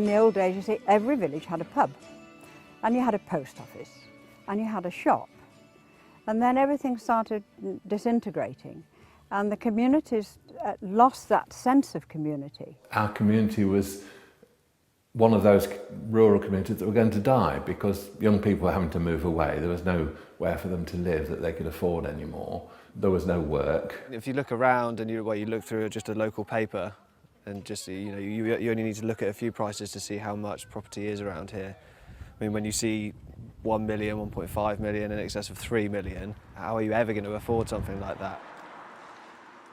in the old days, you see, every village had a pub, and you had a post office, and you had a shop. And then everything started disintegrating, and the communities lost that sense of community. Our community was one of those rural communities that were going to die because young people were having to move away. There was nowhere for them to live that they could afford anymore. There was no work. If you look around and you look through just a local paper, and just you only need to look at a few prices to see how much property is around here. I mean, when you see 1 million, 1.5 million, in excess of 3 million, how are you ever going to afford something like that?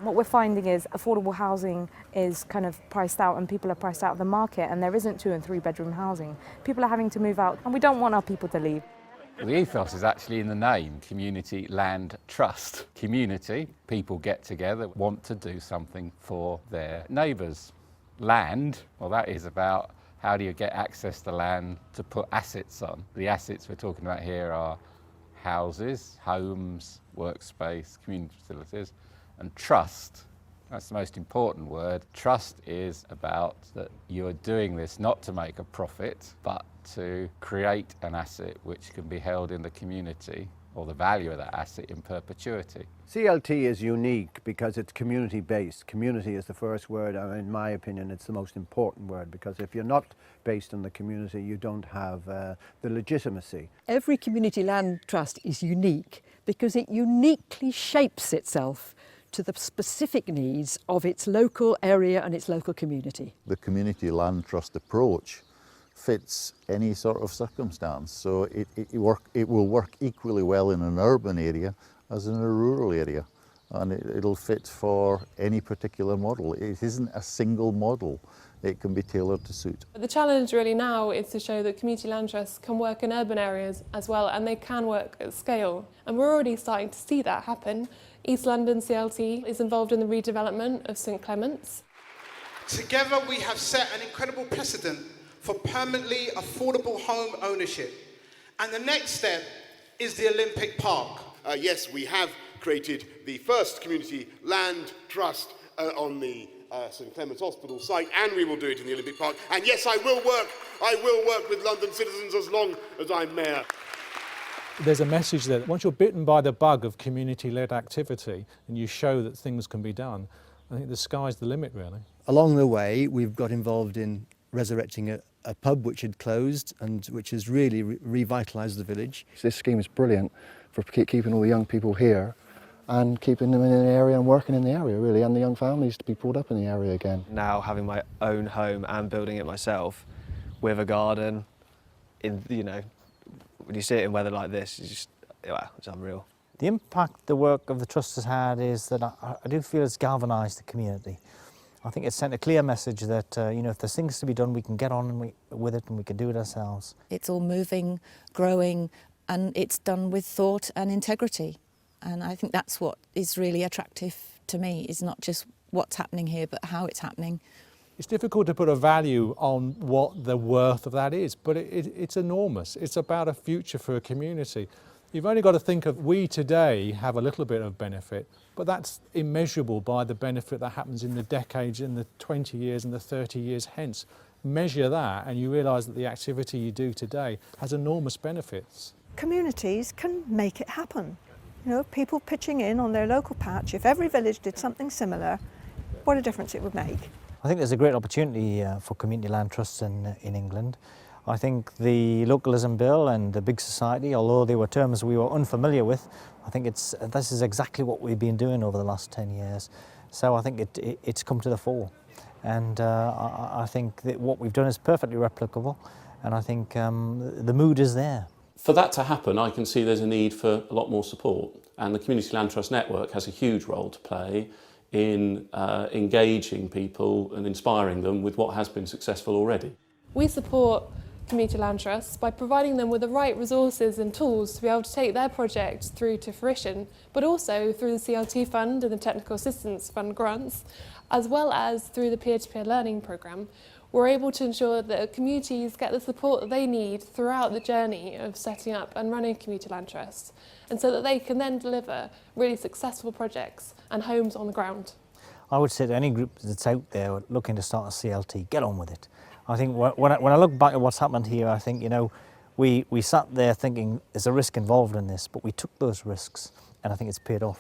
What we're finding is affordable housing is kind of priced out, and people are priced out of the market, and there isn't 2- and 3-bedroom housing. People are having to move out, and we don't want our people to leave. The ethos is actually in the name, Community Land Trust. Community, people get together, want to do something for their neighbours. Land, well, that is about how do you get access to land to put assets on. The assets we're talking about here are houses, homes, workspace, community facilities, and trust. That's the most important word. Trust is about that you are doing this not to make a profit, but to create an asset which can be held in the community, or the value of that asset in perpetuity. CLT is unique because it's community-based. Community is the first word, and in my opinion it's the most important word, because if you're not based in the community you don't have the legitimacy. Every community land trust is unique because it uniquely shapes itself to the specific needs of its local area and its local community. The community land trust approach fits any sort of circumstance, so it will work equally well in an urban area as in a rural area, and it'll fit for any particular model. It isn't a single model, it can be tailored to suit. The challenge really now is to show that community land trusts can work in urban areas as well, and they can work at scale, and we're already starting to see that happen. East London CLT is involved in the redevelopment of St Clement's. Together we have set an incredible precedent for permanently affordable home ownership. And the next step is the Olympic Park. Yes, we have created the first community land trust on the St Clement's Hospital site, and we will do it in the Olympic Park. And yes, I will work with London citizens as long as I'm mayor. There's a message that once you're bitten by the bug of community-led activity and you show that things can be done, I think the sky's the limit, really. Along the way, we've got involved in resurrecting a pub which had closed and which has really revitalised the village. This scheme is brilliant for keeping all the young people here and keeping them in the area and working in the area, really, and the young families to be brought up in the area again. Now having my own home and building it myself with a garden, when you see it in weather like this, it's unreal. The impact the work of the Trust has had is that I do feel it's galvanised the community. I think it's sent a clear message that if there's things to be done, we can get on with it and we can do it ourselves. It's all moving, growing, and it's done with thought and integrity. And I think that's what is really attractive to me, is not just what's happening here, but how it's happening. It's difficult to put a value on what the worth of that is, but it's enormous. It's about a future for a community. You've only got to think of, we today have a little bit of benefit, but that's immeasurable by the benefit that happens in the decades, in the 20 years and the 30 years hence. Measure that and you realise that the activity you do today has enormous benefits. Communities can make it happen. People pitching in on their local patch. If every village did something similar, what a difference it would make. I think there's a great opportunity for community land trusts in England. I think the localism bill and the big society, although they were terms we were unfamiliar with, I think this is exactly what we've been doing over the last 10 years. So I think it's come to the fore. And I think that what we've done is perfectly replicable, and I think the mood is there. For that to happen, I can see there's a need for a lot more support, and the Community Land Trust Network has a huge role to play in engaging people and inspiring them with what has been successful already. We support community land trusts by providing them with the right resources and tools to be able to take their project through to fruition, but also through the CLT Fund and the Technical Assistance Fund grants, as well as through the peer-to-peer learning programme. We're able to ensure that communities get the support that they need throughout the journey of setting up and running community land trusts, and so that they can then deliver really successful projects and homes on the ground. I would say to any group that's out there looking to start a CLT, get on with it. I think when I look back at what's happened here, I think, you know, we sat there thinking there's a risk involved in this, but we took those risks and I think it's paid off.